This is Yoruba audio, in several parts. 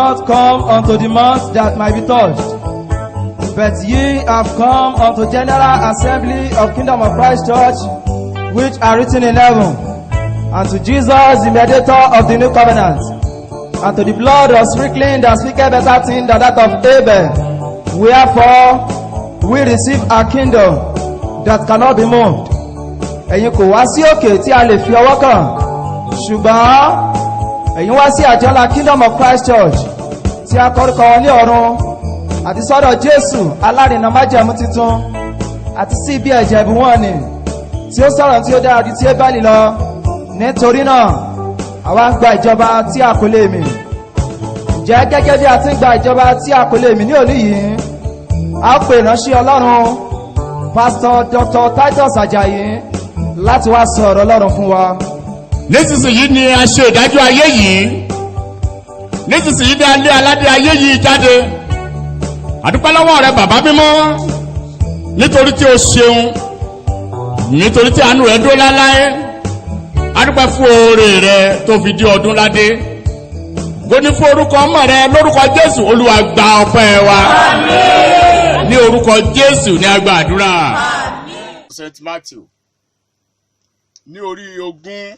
not come unto the mount that might be touched, but ye have come unto general assembly of Kingdom of Christ Church, which are written in heaven, and to Jesus, the mediator of the new covenant, and to the blood of sprinkling that speaketh better things than that of Abel. Wherefore, we receive a kingdom that cannot be moved. Ẹ̀yin kò wá sí òkè tí a lè fi ọwọ́ kàn, ṣùgbọ́n ẹ̀yin wá sí àjọ ńlá Kingdom of Christ Church tí a kọ́rúkọ wọn ní ọ̀run, àti sọ́dọ̀ Jésù alárinà májẹ̀mú titun, àti sí ibi ẹ̀jẹ̀ ìbú wọn ni tí ó sọ̀rọ̀ tí ó dára ju ti Ébẹ́lì lọ. Nítorí náà àwa ń gba ìjọba tí a kò lè mì. Ǹjẹ́ gẹ́gẹ́ bí a ti ń gba ìjọba tí a kò lè mì ní òní yìí, a ó pè ìránṣẹ́ Ọlọ́run Pastor Dr. Titus Ajayi láti wá sọ ọ̀rọ̀ Ọlọ́run fún wa. Nísinsìnyí ni a ṣe ìdájọ́ ayé yìí. Nísinsìnyí ni a lé aládé ayé yìí jáde. Àdúpẹ́ lọ́wọ́ rẹ bàbá mímọ́, nítorí tí o ṣeun, nítorí tí àánú rẹ dúró láláé. Àdúpẹ́ fún oore rẹ tó fi di ọdún ládé. Gbóní fún orúkọ ọmọ rẹ lórúkọ Jésù. Olúwa gba ọpẹ́ wa. Ní orúkọ Jésù ní a gba àdúrà. St. Matthew ní orí 20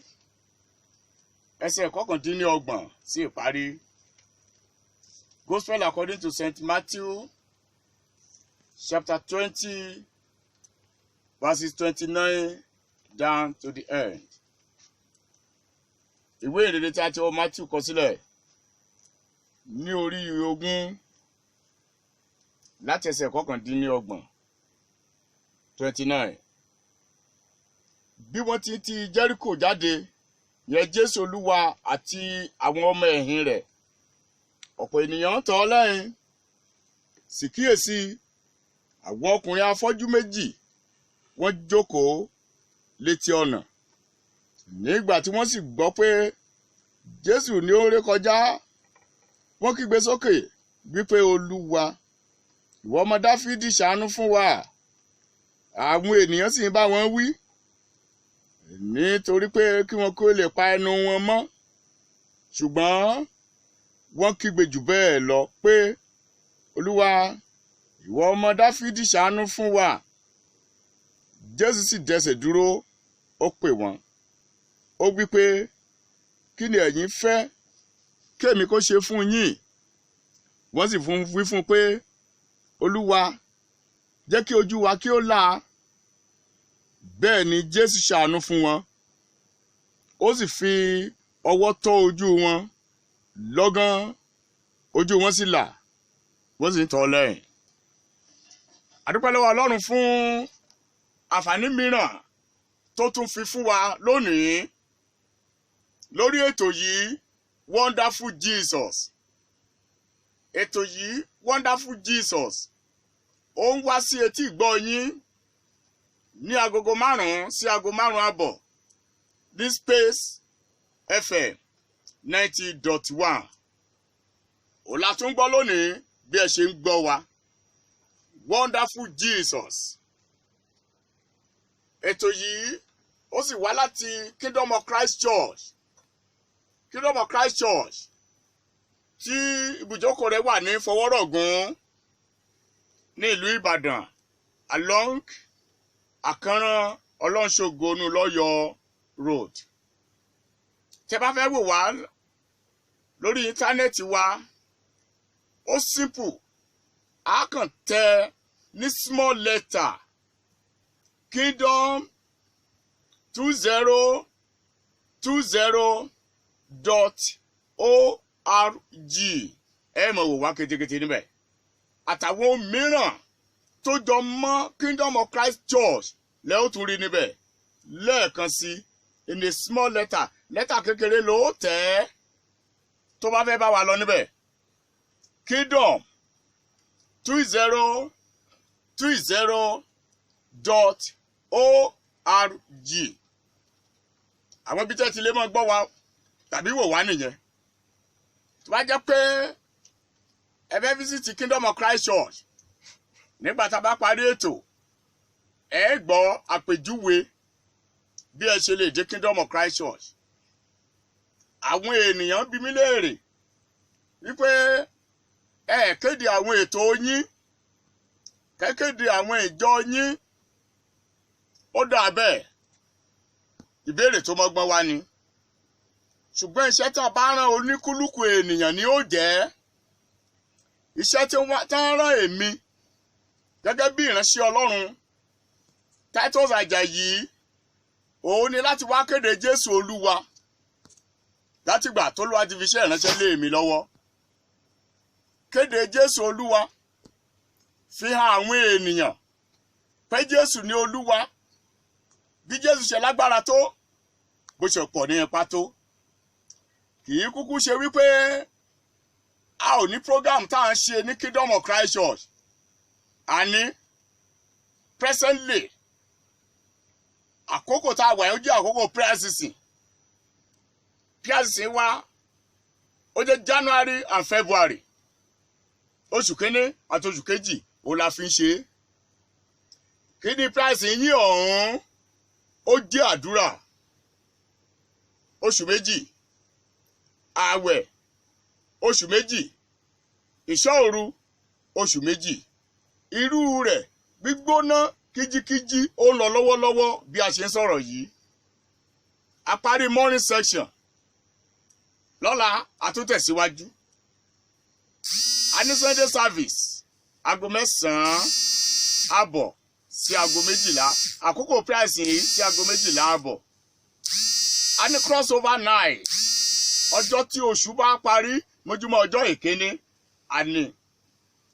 ẹsẹ̀ 29 sí ìparí. Gospel according to St. Matthew chapter 20 verses 29 down to the end. Ìwé ìrere tí a ti wọ Matthew kọ sílẹ̀ ní orí 20 láti ẹsẹ̀ 29 29. Bí wọ́n ti Jericho jáde, yẹn Jésù Olúwa àti àwọn ọmọ ẹ̀yìn rẹ̀, ọ̀pọ̀ ènìyàn tọ̀ ọ́ lẹ́yìn. Sì kíyèsí, àwọn ọkùnrin afọ́jú méjì wọ́n jókòó létí ọ̀nà. Nígbà tí wọ́n sì gbọ́ pé Jésù ní ó ré kọjá, wọ́n kígbe sókè wípé, Olúwa, ìwọ ọmọ Dáfídì, ṣàánú fún wa. Àwọn ènìyàn sì ń bá wọn wí, nítorí pé kí wọn kó lè pa ẹnu wọn mọ́. Ṣùgbọ́n wọ́n kígbe jù bẹ́ẹ̀ lọ pé, Olúwa, ìwọ ọmọ Dáfídì, ṣàánú fún wa. Jésù sì dẹsẹ̀ dúró, ó pè wọ́n. Ó wí pé, kí ni ẹ̀yin fẹ́ kí èmi kó ṣe fún yín? Wọ́n sì wí fún pé, Olúwa, jẹ́ kí ojú wa kí ó là. Bẹ́ẹ̀ ni Jésù ṣàánú fún wọn. Ó sì fi ọwọ́ tọ́ ojú wọn. Lọ́gán ojú wọn sì là, wọ́n sì ń tọ̀ ọ́ lẹ́yìn. Àdúpẹ́ lọ́wọ́ Ọlọ́run fún àǹfààní mìíràn tó tún fi fún wa lónìí lórí ètò yìí Wonderful Jesus. Ètò yìí Wonderful Jesus ó ń wá sí etí ìgbọ́ yín ní agogo 5 sí aago 5:30 ní Space FM 90.1. Ó la tún gbọ́ lónìí bí ẹ ṣe ń gbọ́ wa. Wonderful Jesus. Ètò yìí ó sì wá láti Kingdom of Christ Church. Kingdom of Christ Church tí ibùjókòó rẹ̀ wà ní Fọwọ́rọ̀gún ní ìlú Ìbàdàn along Àkànrán Ọlọ́nṣogbo ní Lọ́yọ̀ Road. Tẹ́ bá fẹ́ wò wá lórí íńtánẹ́ẹ̀tì wa, ó simple. A kàn tẹ ní small letter Kingdom 2020.org. Ẹ mọ̀ wò wá ketekete níbẹ̀. Àtàwọn mìíràn tó jọ mọ́ Kingdom of Christ Church lẹ́ ó tún rí níbẹ̀. Lẹ́ẹ̀kan sí, in a small letter, lẹ́tà kékeré ló tẹ̀ tó bá fẹ́ bá wa lọ níbẹ̀. Kingdom 2020.org. Àwọn ibi tẹ́ ti lè mọ́ gbọ́ wa tàbí wò wá nìyẹn. Tó bá jẹ́ pé ẹ fẹ́ visit Kingdom of Christ Church, nígbà tá a bá parí ètò, ẹ gbọ́ àpèjúwe bí ẹ ṣe lè dé Kingdom of Christ Church. Àwọn ènìyàn bi mí léèrè wípé ẹ kéde àwọn ètò yín, kéde àwọn ìjọ yín, ó dà bẹ́ẹ̀, ìbéèrè tó mọ́gbọ́n wá ni. Ṣùgbọ́n iṣẹ́ tá a bá rán oníkúlùkù ènìyàn ni ó jẹ́. Iṣẹ́ tí wọ́n rán èmi gẹ́gẹ́ bí ìránṣẹ́ Ọlọ́run Titus Àjàyí, òun ni láti wá kéde Jésù Olúwa látìgbà tó Olúwa ti fi iṣẹ́ ìránṣẹ́ lé mi lọ́wọ́. Kéde Jésù Olúwa, fi hàn àwọn ènìyàn pé Jésù ni Olúwa, bí Jésù ṣe lágbára tó, bó ṣe pọ̀ ní ipa tó. Kì í kúkú ṣe wípé a ò ní program tá à ń ṣe ní Kingdom of Christ Church. Àní presently àkókò tá a wà yẹn ó jẹ́ àkókò prayer season. Prayer season wa ó jẹ́ January and February. Oṣù kínní àti oṣù kejì ó la fi ń ṣe. Kí ni prayer season yín ọ̀hún? Ó jẹ́ àdúrà oṣù méjì, ààwẹ̀ oṣù méjì, ìṣọ́ òru oṣù méjì. Irú rẹ̀ gbígbóná kíjíkíjí ó ń lọ lọ́wọ́lọ́wọ́ bí a ṣe ń sọ̀rọ̀ yìí. A parí morning section, lọ́la a tún tẹ̀síwájú. A ní Sunday service aago 9:00 àbọ̀ sí aago 12:00, àkókò price yìí sí aago 12:00 àbọ̀. A ní crossover night, ọjọ́ tí oṣù bá parí mójúmọ́ ọjọ́ ìkíní.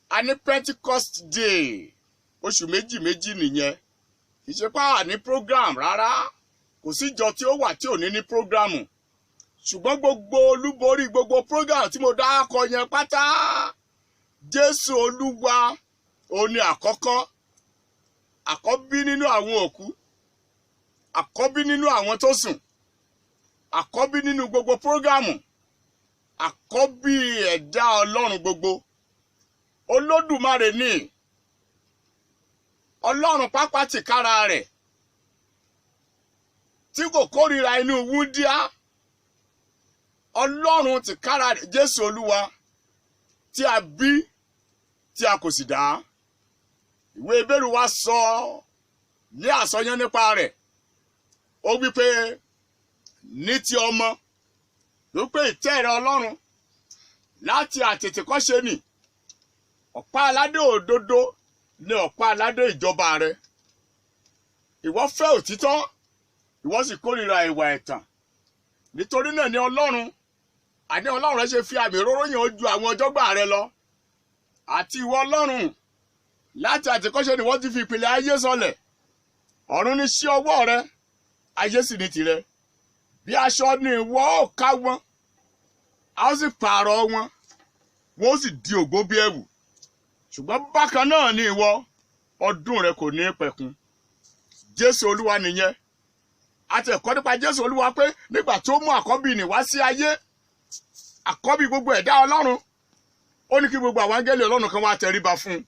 A ní Pentecost day, oṣù méjì nìyẹn. Kì í ṣe pé a ní program rárá, kò sí ìjọ tí ó wà tí ò ní programu. Ṣùgbọ́n gbogbo olúborí gbogbo program tí mo dákọ yẹn pátá, Jésù Olúwa òun ni àkọ́kọ́, àkọ́bí nínú àwọn òkú, àkọ́bí nínú àwọn tó sùn, àkọ́bí nínú gbogbo prógámù, àkọ́bí ẹ̀dá Ọlọ́run gbogbo. Olódùmarè ni Ọlọ́run pápá tìkára rẹ̀ tí kò kórìíra inú wúndíá. Ọlọ́run tìkára rẹ̀, Jésù Olúwa, tí a bí tí a kò sì dá. Ìwé Hébérù wa sọ ní àsọyán nípa rẹ̀. Ó wí pé ní ti ọmọ ló pé ìtẹ́ rẹ Ọlọ́run láti àtètèkọ́ṣe nì, ọ̀pá aládé òdodo ní ọ̀pá aládé ìjọba rẹ. Ìwọ fẹ́ òtítọ́, ìwọ sì kórìíra ìwà ẹ̀tàn. Nítorí náà ni Ọlọ́run rẹ ṣe fi àmì òróró yàn ó ju àwọn ọjọ́gbà rẹ lọ. Àti ìwọ Ọlọ́run, láti àtètèkọ́ṣe ni wọ́n ti fi ìpìlẹ̀ ayé sọlẹ̀. Ọ̀run ní sí ọwọ́ rẹ, ayé sì ní tìrẹ. Bí aṣọ ni ìwọ ó ká wọn, a ó sì pààrọ̀ wọn, wọn ó sì di ògbó bí ẹ̀wù. Ṣùgbọ́n bákan náà ni ìwọ, ọdún rẹ kò ní pẹ̀kun. Jésù Olúwa nìyẹn. A ti ẹ̀kọ́ nípa Jésù Olúwa pé nígbà tó mú àkọ́bí nì wá sí ayé, àkọ́bí gbogbo ẹ̀dá Ọlọ́run, ó ní kí gbogbo àwọn áńgẹ́lì Ọlọ́run kan wá tẹríba fún un.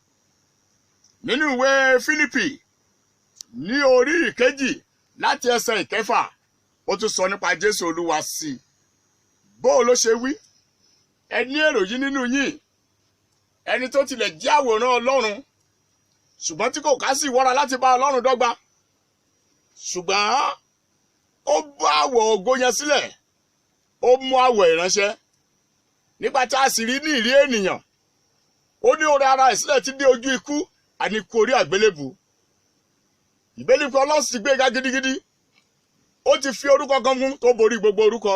Nínú ìwé Fílípì ní orí 2 láti ẹsẹ̀ 6, ó tún sọ nípa Jésù Olúwa sí i. Bó ló ṣe wí? Ẹ ní èrò yìí nínú yín, ẹni tó tilẹ̀ jẹ́ àwòrán Ọlọ́run, ṣùgbọ́n tí kò ká sí ìwọ́ra láti bá Ọlọ́run dọ́gba. Ṣùgbọ́n ó bá àwọ̀ ògo yẹn sílẹ̀, ó mú àwọ̀ ìránṣẹ́. Nígbà tí a sì rí ní ìrí ènìyàn, ó ní oore ara ìsílẹ̀ tí dé ojú ikú, àní ikú orí àgbélébù. Ìbéèrè pé Ọlọ́run sì gbé ga gidigidi. Ó ti fi orúkọ kan fún tó borí gbogbo orúkọ.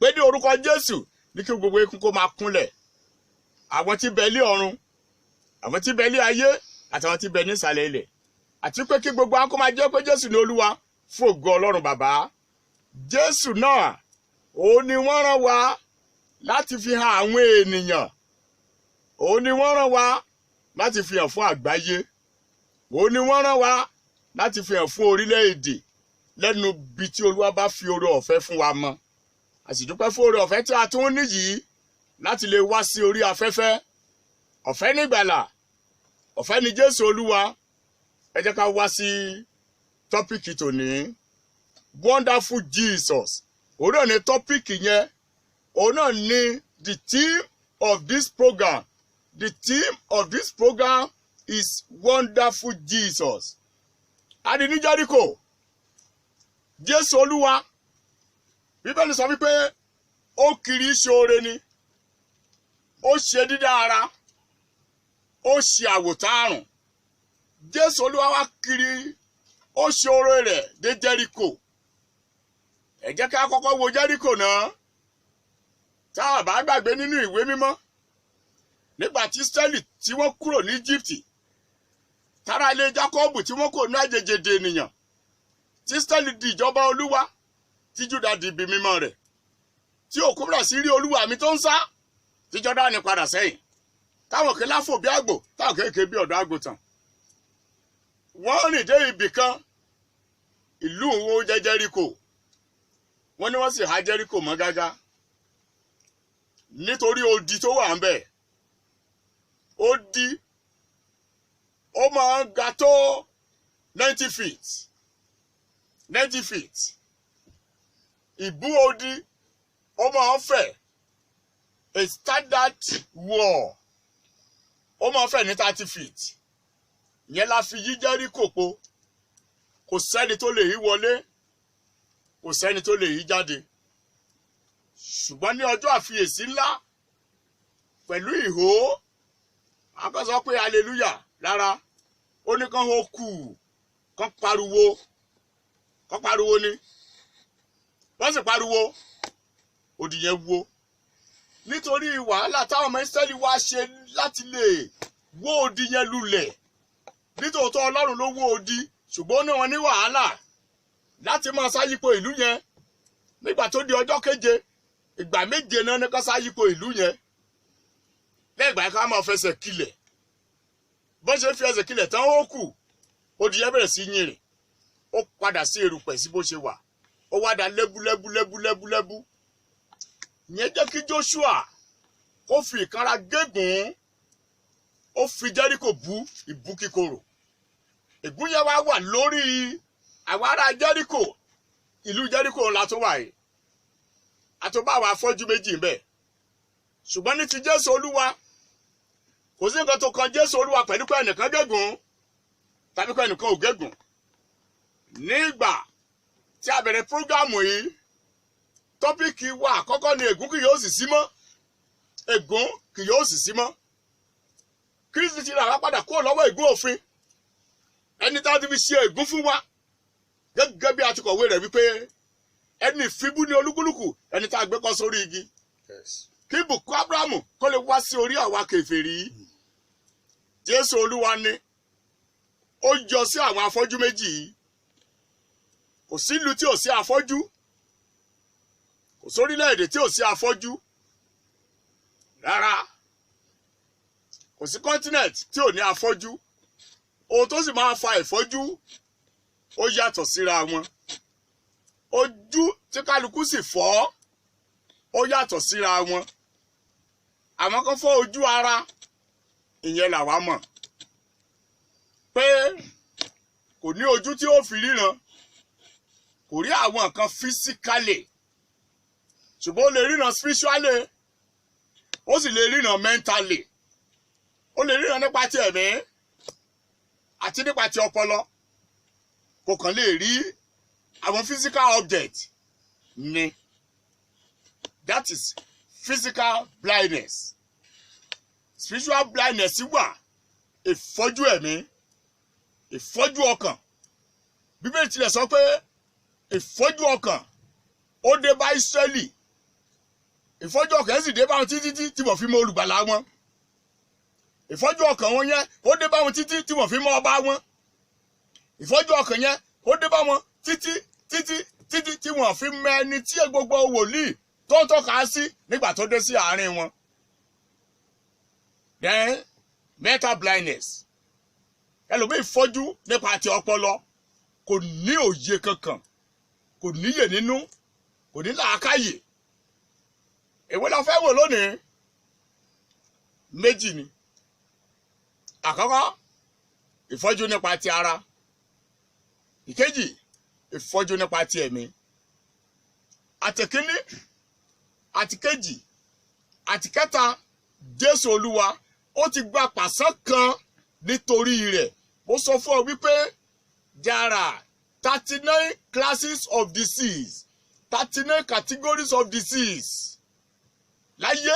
Pé ní orúkọ Jésù ní kí gbogbo ikú kó máa kúnlẹ̀. Àwọn tí bẹ lé ọ̀run, àwọn tí bẹ lé ayé, àtàwọn tí bẹ ní ìsàlẹ̀ ilẹ̀. Àti pé kí gbogbo akó máa jẹ́ pé Jésù ní Olúwa fún ògo Ọlọ́run Bàbá. Jésù náà, òun ni wọ́n rán wa láti fi hàn àwọn ènìyàn. Òun ni wọ́n rán wa láti fi hàn fún àgbáyé. Òun ni wọ́n rán wa láti fi hàn fún orílẹ̀-èdè lẹ́nu bí tí Olúwa bá fi oore ọ̀fẹ́ fún wa mọ́. A sì dúpẹ́ fún oore ọ̀fẹ́ tí a tún ní yìí láti lè wá sí orí afẹ́fẹ́. Ọ̀fẹ́ ní ìgbàlà, ọ̀fẹ́ ní Jésù Olúwa. Ẹ jẹ́ ká wá sí tọ́pìkì tòní. Wonderful Jesus. Òun náà ni tọ́pìkì yẹn. Òun náà ni the theme of this program. The theme of this program is Wonderful Jesus. Adi ní Jericho, Jésù Olúwa, Bíbélì sọ wípé ó kiri ṣoore ni, ó ṣe dídá ara, ó ṣe àwòtán àrùn. Jésù Olúwa wá kiri, ó ṣe oore rẹ̀ dé Jericho. Ẹ jẹ́ ká kọ́kọ́ wo Jericho náà. Tá a bá gbàgbé nínú ìwé mímọ́, nígbà tí Ísírẹ́lì tí wọ́n kúrò ní Íjíbítì, tára ilé Jákọ́bù tí wọ́n kò ní àjèjèdè ènìyàn, tí Ísírẹ́lì di ìjọba Olúwa, tí Júdà di ibi mímọ́ rẹ̀, tí òkú bẹ̀rẹ̀ sí rí Olúwa mi tó ń sá, tí Jọ́dánì padà sẹ́yìn, táwọn kéé láfò bí àgbò, táwọn kéékèé bí ọ̀dọ́ àgùntàn. Wọ́n rìn dé ibì kan, ìlú wo jẹ́ Jẹ́ríkò. Wọ́n ní wọ́n sì há Jẹ́ríkò mọ́ gágá nítorí odi tó wà ń bẹ̀. Odi ó máa ń ga tó 90 feet. 90 feet. Ìbú odi ó máa ń fẹ̀. A standard wall ó máa ń fẹ̀ ní 30 feet. Ìyẹn la fi yí Jẹ́ríkò po. Kò sẹ́ni tó lè yí wọlé, kò sẹ́ni tó lè yí jáde. Ṣùgbọ́n ní ọjọ́ àfiyèsí ńlá pẹ̀lú ìhó, a kàn sọ pé hallelujah rárá, ó ní kán ó kù, kán pariwo ni. Wọ́n sì pariwo, odi yẹn wó. Nítorí wàhálà táwọn ọmọ Ísírẹ́lì wá ṣe láti lè wó odi yẹn lulẹ̀. Nítòótọ́ Ọlọ́run ló wó odi, ṣùgbọ́n ó ní wọn ní wàhálà láti máa sáyípo ìlú yẹn. Nígbà tó di ọjọ́ keje, ìgbà méje náà ní ká sáyípo ìlú yẹn. Lẹ́gbàá ká máa fẹsẹ̀ kilẹ̀. Bó ṣe fi ẹsẹ̀ kilẹ̀ tán ó kù, odi yẹn bẹ̀rẹ̀ sí yìnrìn. Ó padà sí erùpẹ̀ sí bó ṣe wà. Ó wá da lẹ́bú. Ìyẹn jẹ́ kí Joshua kó fi ìkanra gégùn, ó fi Jẹ́ríkò bú ìbú kíkorò. Ègún yẹn wá wà lórí àwọn ará Jẹ́ríkò. Ìlú Jẹ́ríkò ńlá tó wà yìí. Àtọ́bá àwọn afọ́jú méjì ń bẹ. Ṣùgbọ́n ní ti Jésù Olúwa, kò sí nǹkan tó kan Jésù Olúwa pẹ̀lú pé ẹnìkan gégùn tàbí pé ẹnìkan ò gégùn. Nígbà tí a bẹ̀rẹ̀ prógámù yìí, tọ́píìkì wa àkọ́kọ́ ni ègún kì yóò sì sí mọ́. Ègún kì yóò sì sí mọ́. Kristi ti rà wá padà kúrò lọ́wọ́ ègún òfin. Ẹni tá a ti fi ṣe ègún fún wa. Gẹ́gẹ́ bí a ti kọ̀wé rẹ̀ wípé ẹni ìfibú ní olúkúlùkù ẹni tá a gbé kọ́ sórí igi. Kí ìbùkún Ábúráhámù kó lè wá sí orí àwa kèfèrí. Jésù Olúwa ni ó yọ sí àwọn afọ́jú méjì yìí. Kò sí ìlú tí ò sí afọ́jú. Kò sórílẹ̀-èdè tí ò sí afọ́jú. Rárá. Kò sí continent tí ò ní afọ́jú. Ohun tó sì máa fa ìfọ́jú ó yàtọ̀ síra wọn. Ojú tí kálukú sì fọ́ ó yàtọ̀ síra wọn. Àwọn kan fọ́ ojú ara, ìyẹn làwa mọ̀ pé kò ní ojú tí ó fi ríran, kò rí àwọn nǹkan physically, ṣùgbọ́n ó lè ríran spiritually, ó sì lè ríran mentally, ó lè ríran nípa ti ẹ̀mí àti nípa ti ọpọlọ. Kò kàn lè rí àwọn physical object ni. That is physical blindness. Spiritual blindness wà, ìfọ́jú ẹ̀mí, ìfọ́jú ọkàn. Bíbélì tilẹ̀ sọ pé ìfọ́jú ọkàn ó dé bá Ísírẹ́lì. Ìfọ́jú ọkàn sì dé bá wọn títí tí wọ́n fi mọ olùgbàlà wọn. Ìfọ́jú ọkàn wọn yẹn ó dé bá wọn títí tí wọ́n fi mọ ọba wọn. Ìfọ́jú ọkàn yẹn ó dé bá wọn títí tí wọ́n fi mọ ẹni tí gbogbo wòlíì tó ń tọ́ka sí nígbà tó dé sí àárín wọn. Then mental blindness. Ẹlòmíì fọ́jú nípa ti ọpọlọ, kò ní òye kankan, kò níyè nínú, kò ní làákàyè. Èwo la fẹ́ wò lónìí? Méjì ni. Àkọ́kọ́, ìfọ́jú nípa ti ara. Ìkejì, ìfọ́jú nípa ti ẹ̀mí. Àtẹ̀kíní, àtìkejì, àtìkẹta Jésù Olúwa ó ti gba pàṣán kan nítorí rẹ̀. Mo sọ fún ọ wípé there are 39 classes of disease, 39 categories of disease. Láyé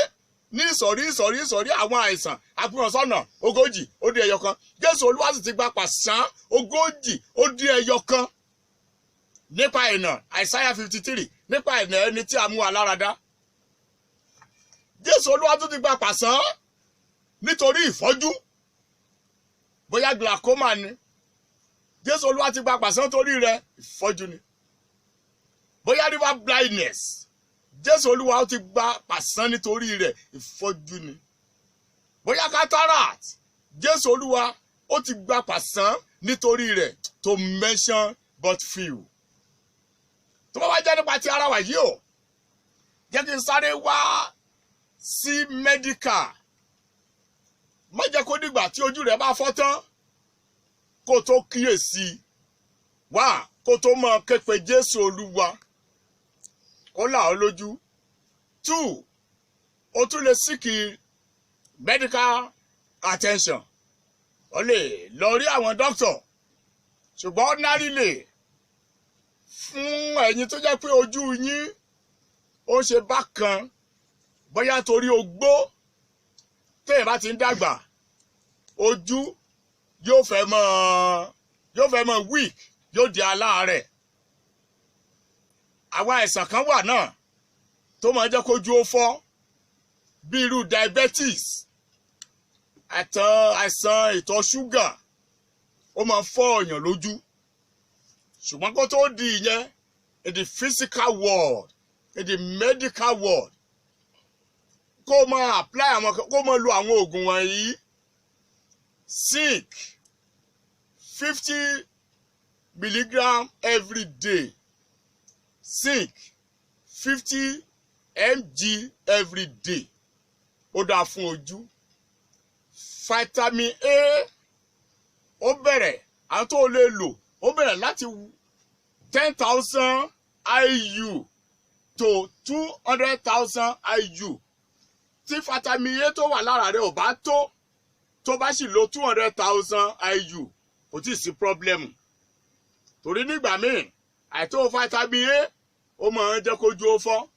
ní ìsọ̀rí àwọn àìsàn àfihàn sọ́nà 40 ó dín ẹyọ kan. Jésù Olúwa sì ti gba pàṣán 40 ó dín ẹyọ kan nípa ìnà Àìsáyà 53 nípa ìnà ẹni tí a mú wa lára dá. Jésù Olúwa tún ti gba pàṣán nítorí ìfọ́jú, bóyá glaucoma ni. Jésù Olúwa ti gba pàṣán torí rẹ̀, ìfọ́jú ni. Bóyá river blindness, Jésù Olúwa ó ti gba pàṣán nítorí rẹ̀, ìfọ́jú ni. Bóyá cataract, Jésù Olúwa ó ti gba pàṣán nítorí rẹ̀, to mention but few. Tó bá wá jẹ́ nípa ti ara wa yìí o, jẹ́ kí n sáré wá sí medical. Má jẹ́ kó dìgbà tí ojú rẹ̀ bá fọ́ tán kó tó kíyèsí. Wá kó tó mọ képe Jésù Olúwa ó là ọ́ lójú. 2, o tún lè síkì medical attention. O lè lọ rí àwọn doctor, ṣùgbọ́n ordinarily fún ẹ̀yin tó jẹ́ pé ojú yín ó ṣe bákan, bóyá torí ogbó téèyàn bá ti ń dàgbà, ojú yóò fẹ́ mọ́ weak, yóò di aláàárẹ̀. Àwọn àìsàn kan wà náà tó máa jẹ́ kójú ó fọ́, bí irú diabetes, àìsàn ìtọ̀ ṣúgà, ó máa fọ́ ọ̀yàn lójú. Ṣùgbọ́n kó tó di ìyẹn, in the physical world, in the medical world, kó máa apply kó máa lo àwọn oògùn wọ̀nyí. Zinc 50 milligram every day. Zinc 50 mg every day. Ó dáa fún ojú. Vitamin A ó bẹ̀rẹ̀, àwọn tó lè lò ó bẹ̀rẹ̀ láti 10,000 IU to 200,000 IU. Tí vitamin A tó wà lára rẹ̀ ò bá tó bá sì lo 200,000 IU, kò tí ì sí pọ́blẹ́mù. Torí nígbà míì àìtó vitamin A ó máa ń jẹ́ kójú ó fọ́.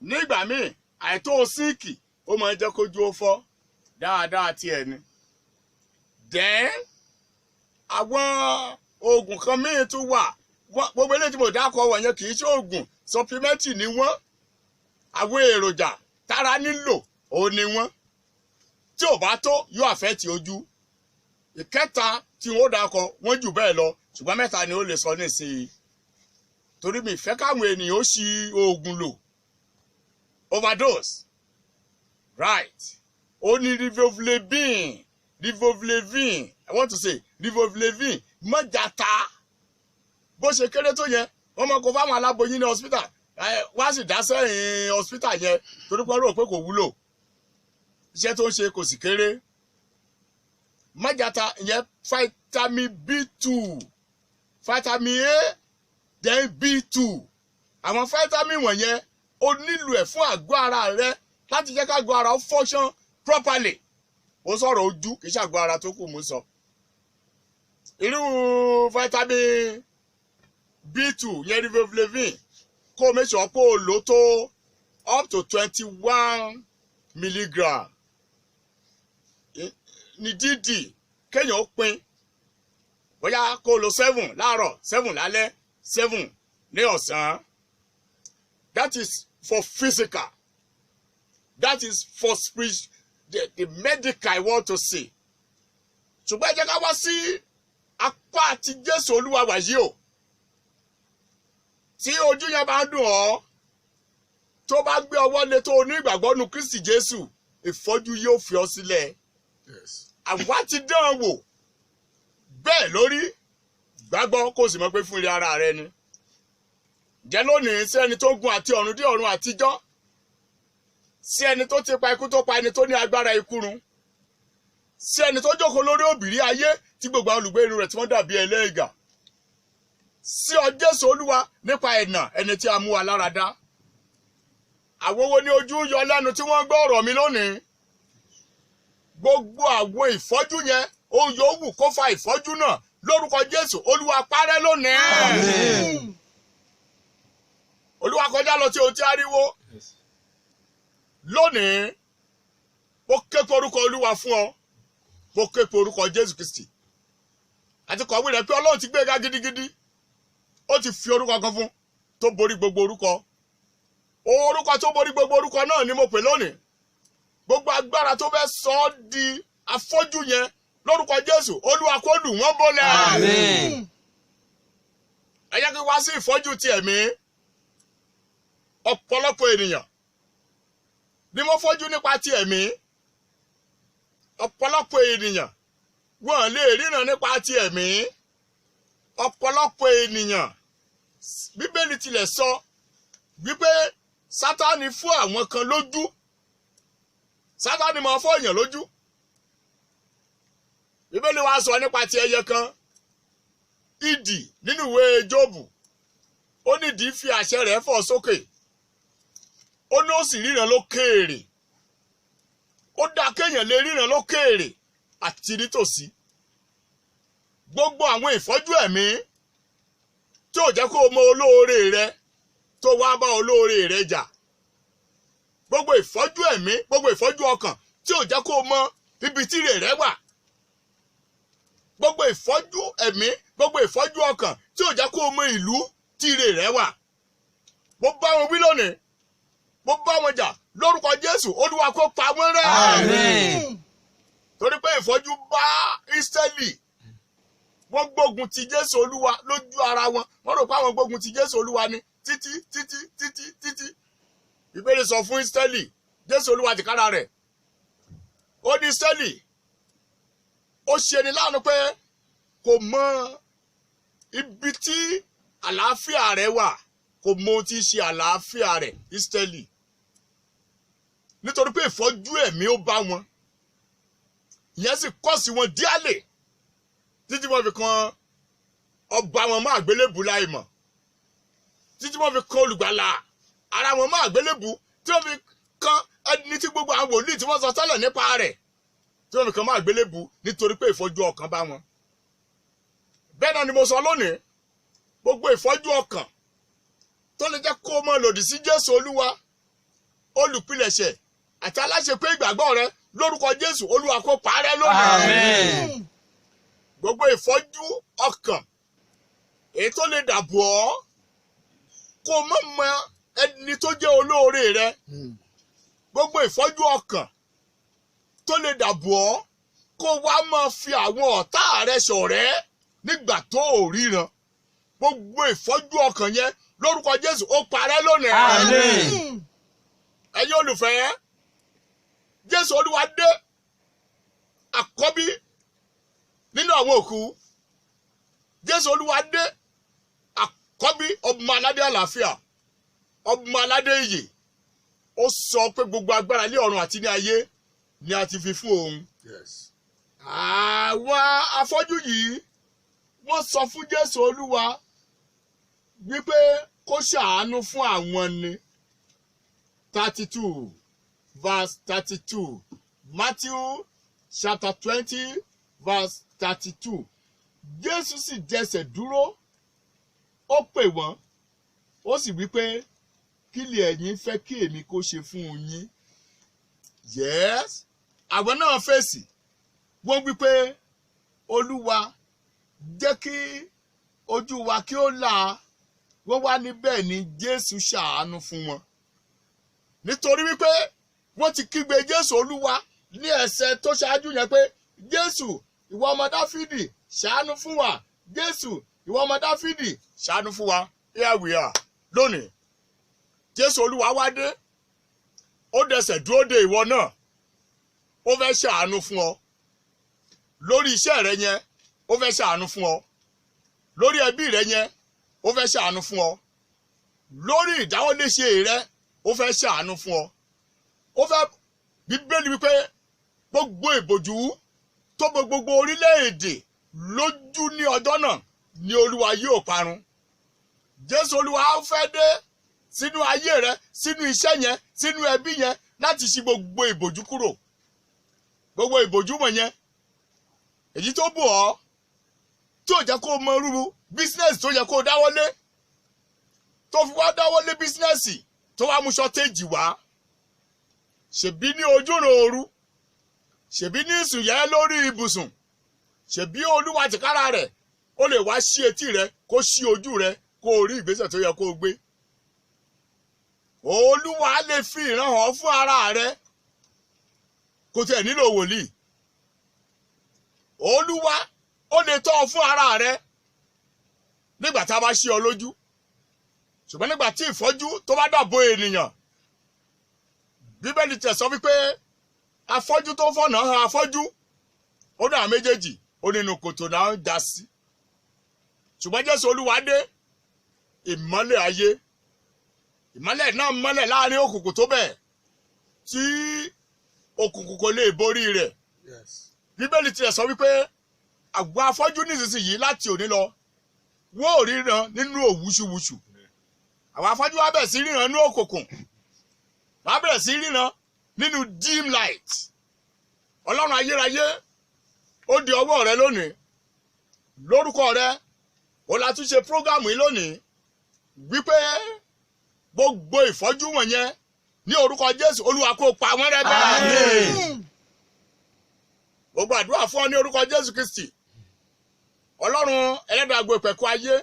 Nígbà míì àìtó síìkì ó máa ń jẹ́ kójú ó fọ́. Dáadáa tiẹ̀ ni. Then àwọn oògùn kan míì tún wà. Gbogbo eléyìí tí mo dákọ̀ wọ̀nyẹn kì í ṣe oògùn, supplement ni wọ́n. Àwọn èròjà tára nílò òun ni wọ́n. Tí ò bá tó yóò affect ojú. Ìkẹta tí wọ́n dákọ̀ wọ́n jù bẹ́ẹ̀ lọ, ṣùgbọ́n mẹ́ta ni ó lè sọ nísìnyí. Torí mi fẹ́ káwọn ènìyàn ó ṣi oògùn lò. Overdose. Right. Ó ní riboflavin. I want to say riboflavin. Mọ́jàta. Bó ṣe kéré tó yẹn, wọ́n mọ̀ kó fáwọn aláboyún ní hospital. Wá sì dá sẹ́yìn hospital yẹn torí pé rò pé kò wúlò. Iṣẹ́ tó ń ṣe kò sì kéré. Mọ́jàta ìyẹn vitamin B2. Vitamin A then B2. Àwọn vitamin wọ̀nyẹn ó nílò ẹ̀ fún àgọ́ ara rẹ láti jẹ́ ká àgọ́ ara ó function properly. Ó sọ̀rọ̀ ojú kì í ṣe àgọ́ ara tó kù mú sọ. Irú vitamin B2 yẹn riboflavin kó make sure pé ó lò tó up to 21 milligram. Ní dídì kéèyàn ó pín, bóyá kó lo 7 láàárọ̀, 7 lálẹ́, 7 ní ọ̀sán. That is for physical. That is for spiritual, the medical I want to say. Ṣùgbọ́n ẹ jẹ́ ká wá sí apá àti Jésù Olúwa wà yìí o. Tí ojú yẹn bá ń dùn ọ́, tó bá gbé ọwọ́ lé tó ní ìgbàgbọ́ nu Kristi Jésù, ìfọ́jú yóò fi ọ́ sílẹ̀. Àwa ti dán wò bẹ́ẹ̀ lórí, gbàgbọ́ kó sì mọ̀ pé fún ilé ara rẹ ni. Jẹ́ lónìí sí ẹni tó gun àti ọ̀run dé ọ̀run àtijọ́, sí ẹni tó ti pa ikú tó pa ẹni tó ní agbára ikú run, sí ẹni tó jókòó lórí òbìrí ayé tí gbogbo olùgbé inú rẹ̀ tí wọ́n dàbí ẹlẹ́gà, sí ọ Jésù Olúwa nípa ẹ̀nà ẹni tí a mú wa lára dá. Àwọn wo ni ojú yọ lẹ́nu tí wọ́n gbọ́ ọ̀rọ̀ mi lónìí? gbogbo àwọn ìfọ́jú yẹn ohun yòówù kó fa ìfọ́jú náà lórúkọ Jésù Olúwa parẹ́ lónìí. Olúwa kọjá lọ tí o ti ariwo lónìí. Mo ké pe orúkọ Olúwa fún ọ, mo ké pe orúkọ Jésù Kristi àti kọ̀wé rẹ̀ pé Ọlọ́run ti gbéga gidigidi, ó ti fi orúkọ kan fún tó borí gbogbo orúkọ. Orúkọ tó borí gbogbo orúkọ náà ni mo pè lónìí. Gbogbo agbára tó fẹ́ sọ ọ́ di afọ́jú yẹn lórúkọ Jésù Olúwa kó lù wọ́n bọ́lẹ̀. Àmín. Ẹ jẹ́ kí wá sí ìfọ́jú ti ẹ̀mí. Ọ̀pọ̀lọpọ̀ ènìyàn ni mo fọ́jú nípa ti ẹ̀mí. Ọ̀pọ̀lọpọ̀ ènìyàn wọ́n lè ríran nípa ti ẹ̀mí. Ọ̀pọ̀lọpọ̀ ènìyàn Bíbélì tilẹ̀ sọ wípé Sátánì fún àwọn kan lójú. Sátánì máa fọ́ èèyàn lójú. Bíbélì wá sọ nípa ti ẹyẹ kan, idì, nínú ìwé Jóòbù. Ó ní idì fi àṣẹ rẹ̀ fọ̀ sókè. Ó ní ó sì ríran lókèèrè. Ó dá kéèyàn lè ríran lókèèrè àti nítòsí. Gbogbo àwọn ìfọ́jú ẹ̀mí tí ò jẹ́ kó o mọ olóore rẹ tó wá bá olóore rẹ jà. Gbogbo ìfọ́jú ẹ̀mí, gbogbo ìfọ́jú ọkàn tí ò jẹ́ kó o mọ ibi tí ire rẹ wà. Gbogbo ìfọ́jú ẹ̀mí, gbogbo ìfọ́jú ọkàn tí ò jẹ́ kó o mọ ìlú tí ire rẹ wà. Mo bá wọn wí lónìí, mo bá wọn jà lórúkọ Jésù Olúwa kó pa wọ́n rẹ́. Àmín. Torí pé ìfọ́jú bá Ísírẹ́lì, wọ́n gbógun ti Jésù Olúwa lójú ara wọn. Wọ́n rò pé àwọn gbógun ti Jésù Olúwa ni títí. Ìbéèrè sọ fún Ísírẹ́lì, Jésù Olúwa tìkára rẹ̀. Ó ní Ísírẹ́lì, ó ṣe ni láàánú pé kò mọ ibi tí àlàáfíà rẹ̀ wà, kò mọ ohun tí í ṣe àlàáfíà rẹ̀ Ísírẹ́lì. Nítorí pé ìfọ́jú ẹ̀mí ó bá wọn. Ìyẹn sì kọ́ sí wọn díálè títí wọ́n fi kan ọba wọn mọ́ àgbélébù láì mọ̀. Títí wọ́n fi kan olùgbàlà ara wọn mọ́ àgbélébù, tí wọ́n fi kan ẹni tí gbogbo àwọn wòlíì tí wọ́n sọ tẹ́lẹ̀ nípa rẹ̀, tí wọ́n fi kan mọ́ àgbélébù nítorí pé ìfọ́jú ọkàn bá wọn. Bẹ́ẹ̀ náà ni mo sọ lónìí, gbogbo ìfọ́jú ọkàn tó lè jẹ́ kó o mọ̀ lòdì sí Jésù Olúwa, olùpilẹ̀ṣẹ̀ àti aláṣepé ìgbàgbọ́ rẹ lórúkọ Jésù Olúwa kó parẹ́ lónìí. Àmín. Gbogbo ìfọ́jú ọkàn èyí tó lè dàbò ọ́ kó o mọ̀ mọ ẹni tó jẹ́ olóore rẹ. Gbogbo ìfọ́jú ọkàn tó lè dàbò ọ́ kó o wá máa fi àwọn ọ̀tá rẹ ṣọ̀rẹ́ nígbà tó ò ríran. Gbogbo ìfọ́jú ọkàn yẹn lórúkọ Jésù ó parẹ́ lónìí. Àmín. Ẹ̀yin olùfẹ́, Jésù Olúwa dé, àkọ́bí nínú àwọn òkú. Jésù Olúwa dé, àkọ́bí ọmọ aládé àlàáfíà, ọmọ aládé ìyè. Ó sọ pé gbogbo agbára ní ọ̀run àti ní ayé ni a ti fi fún òun. Àwọn afọ́jú yìí wọ́n sọ fún Jésù Olúwa wípé kó ṣàánú fún àwọn ni. 32 verse 32. Matthew chapter 20 verse 32. Jésù sì jẹsẹ̀ dúró, ó pè wọ́n, ó sì wí pé kí lè ẹ̀yin fẹ́ kí èmi kó ṣe fún yín? Yes, àwọn náà fèsì. Wọ́n wí pé Olúwa, jẹ́ kí ojú wa kí ó là. Wọ́n wá níbẹ̀ ni Jésù ṣàánú fún wọn. Nítorí wípé wọ́n ti kígbe Jésù Olúwa ní ẹsẹ̀ tó ṣáájú yẹn pé Jésù ìwọ ọmọ Dáfídì ṣàánú fún wa. Jésù ìwọ ọmọ Dáfídì ṣàánú fún wa. Here we are lónìí. Jésù Olúwa wá dé. Ó dẹsẹ̀ dúró de ìwọ náà. Ó fẹ́ ṣàánú fún ọ. Lórí iṣẹ́ rẹ yẹn, ó fẹ́ ṣàánú fún ọ. Lórí ẹbí rẹ yẹn, ó fẹ́ ṣàánú fún ọ. Lórí ìdáwọ́léṣe rẹ, ó fẹ́ ṣàánú fún ọ. Ó fẹ́, Bíbélì wípé gbogbo ìbòjú tó bo gbogbo orílẹ̀-èdè lójú ní ọjọ́ náà ni Olúwa yóò parun. Jésù Olúwa ó fẹ́ dé sínú ayé rẹ, sínú iṣẹ́ yẹn, sínú ẹbí yẹn láti ṣí gbogbo ìbòjú kúrò. gbogbo ìbòjúmọ̀ yẹn èyí tó bò ọ́ tó jẹ́ kó mọ irú bísínẹ́sì tó yẹ kó dáwọ́lé tó fi wá dáwọ́lé bísínẹ́sì tó wá mú ṣọ́téèjì wá ṣèbí ní ojúrò ooru ṣèbí ní ìsùnyẹ́ lórí ibùsùn ṣèbí olúwa tìkára rẹ̀ ó lè wá sí etí rẹ kó sí ojú rẹ kó o rí ìgbésẹ̀ tó yẹ kó o gbé olúwa lè fi ìran hàn fún ara rẹ kò tẹ̀ nílò wòlíì olúwa ó lè tọ́ ọ fún ara rẹ nígbà tá a bá ṣí ọ lójú ṣùgbọ́n nígbà tí ìfọ́jú tó bá dàbò ènìyàn bíbélì tẹ̀ sọ wípé afọ́jú tó fọ̀nà hàn afọ́jú ó dà méjèèjì ó nínú kòtò náà ń já sí ṣùgbọ́n jésù olúwa dé ìmọ́lẹ̀ ayé ìmọ́lẹ̀ náà mọ́lẹ̀ láàrin òkùnkùn tó bẹ́ẹ̀ tí òkùnkùn kò lè borí rẹ̀ bíbélì tẹ̀ sọ wípé àwọn afọ́jú nísinsìnyí láti òní lọ wọ́n ò ríran nínú òwúṣuwúṣu àwọn afọ́jú wa bẹ̀rẹ̀ sí ríran nínú òkùnkùn wọ́n bẹ̀rẹ̀ sí ríran nínú dim light ọlọ́run ayérayé ó di ọwọ́ rẹ lónìí lórúkọ rẹ ó la tún ṣe prógámù yìí lónìí wípé gbogbo ìfọ́jú wọ̀nyẹn ní orúkọ jésù olúwa kó pa wọ́n rẹ́ bẹ́ẹ̀ gbogbo àdúrà fún ọ ní orúkọ jésù kristi ọlọ́run ẹlẹ́dàá gbogbo ìpẹ̀kun ayé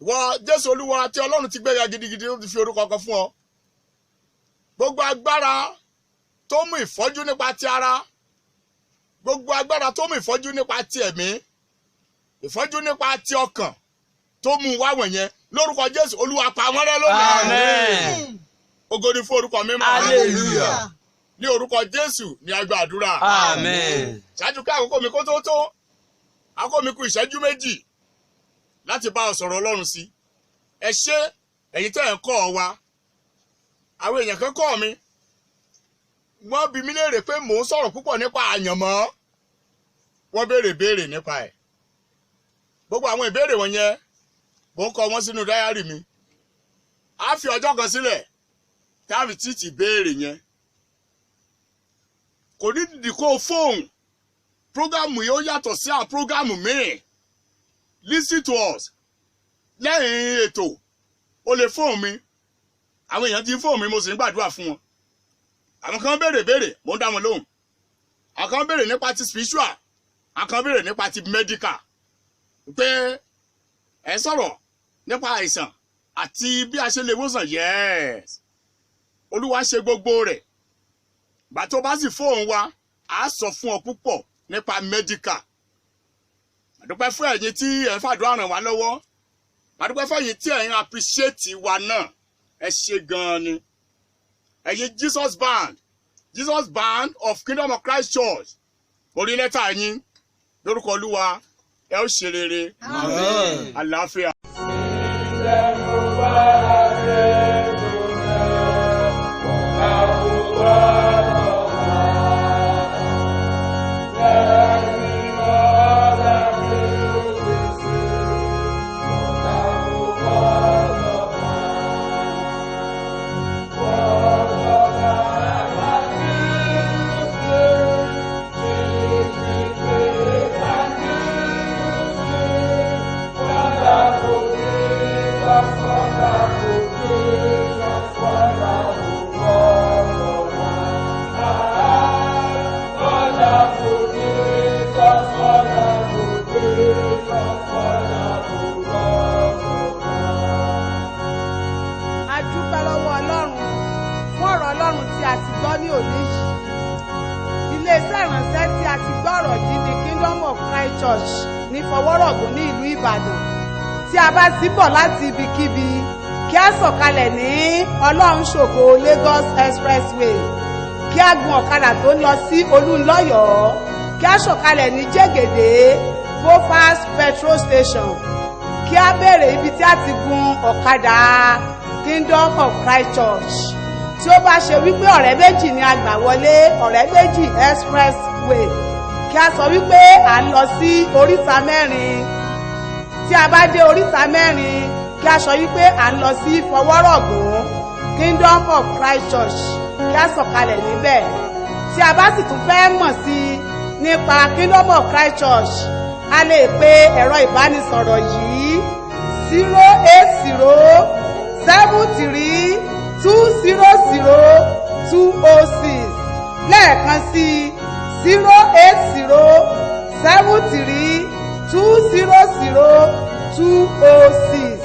ìwọ jésù olúwa tí ọlọ́run ti gbéga gidigidi ó ti fi orúkọ kan fún ọ gbogbo agbára tó mú ìfọ́jú nípa ti ara gbogbo agbára tó mú ìfọ́jú nípa ti ẹ̀mí ìfọ́jú nípa ti ọkàn tó mú wá wọ̀nyẹn lórúkọ jésù olúwa pa wọ́n rẹ́ lónìí Amen. ògo ni fún orúkọ mímọ́ Hallelujah. ní orúkọ jésù ní a gba àdúrà Amen. ṣáájú kí àkókò mi kó tó àkókò mi kù ìṣẹ́jú méjì láti bá ọ sọ̀rọ̀ ọlọ́run sí ẹ ṣé ẹ̀yin tẹ́ ẹ̀ ń kọ́ ọ wa àwọn èèyàn kan kọ́ mi wọ́n bi mí léèrè pé mò ń sọ̀rọ̀ púpọ̀ nípa àyànmọ́ wọ́n béèrè nípa ẹ̀ gbogbo àwọn ìbéèrè wọ̀nyẹn mò ń kọ wọ́n sínú dáyárì mi a fi ọjọ́ kan sílẹ̀ tá a fi títì béèrè yẹn kò ní dìdì kó fóun prógámù yìí ó yàtọ̀ sí àwọn prógámù míì listen to us lẹ́yìn ètò o lè fóun mi àwọn èèyàn ti fóun mi mo sì ń gbàdúrà fún wọn àwọn kan béèrè mo ń dá wọn lóhùn àwọn kan béèrè nípa ti spiritual àwọn kan béèrè nípa ti medical pé ẹ sọ̀rọ̀ nípa àìsàn àti bí a ṣe lè wòsàn yes olúwa ṣe gbogbo rẹ̀ gbà tó bá sì fóun wa a sọ fún ọ púpọ̀ nípa medical àdúpẹ́ fún ẹ̀yin tí ẹ̀ ń fàdúrà ràn wá lọ́wọ́ àdúpẹ́ fún ẹ̀yin tí ẹ̀ ń appreciate wa náà ẹ ṣe gan-an ni ẹ̀yin Jesus band of Kingdom of Christ Church orí lẹ́tà yín lórúkọ olúwa ẹ ó ṣe rere Amen. àlàáfíà. Church ní Fọwọ́rọ̀gùn ní ìlú Ìbàdàn tí a bá ti bọ̀ láti ibikíbi kí a sọ̀kalẹ̀ ní Ọlọ́run ṣògo Lagos Expressway kí a gun ọ̀kadà tó ń lọ sí Olúńlọ́yọ̀ọ́ kí a sọ̀kalẹ̀ ní Jẹ́gẹ̀dẹ̀ Bofas petrol station kí a béèrè ibi tí a ti gun ọ̀kadà Kingdom of Christ Church tí ó bá ṣe wípé ọ̀rẹ́ méjì ni a gbà wọlé ọ̀rẹ́ méjì Expressway kí a sọ wípé à ń lọ sí oríta mẹ́rin tí a bá dé oríta mẹ́rin kí a sọ wípé à ń lọ sí Fọwọ́rọ̀gùn Kingdom of Christ Church kí a sọ̀kalẹ̀ níbẹ̀ tí a bá sì tún fẹ́ mọ̀ sí i nípa Kingdom of Christ Church a lè pe ẹ̀rọ ìbánisọ̀rọ̀ yìí 08073200206 lẹ́ẹ̀kan sí 08073200206.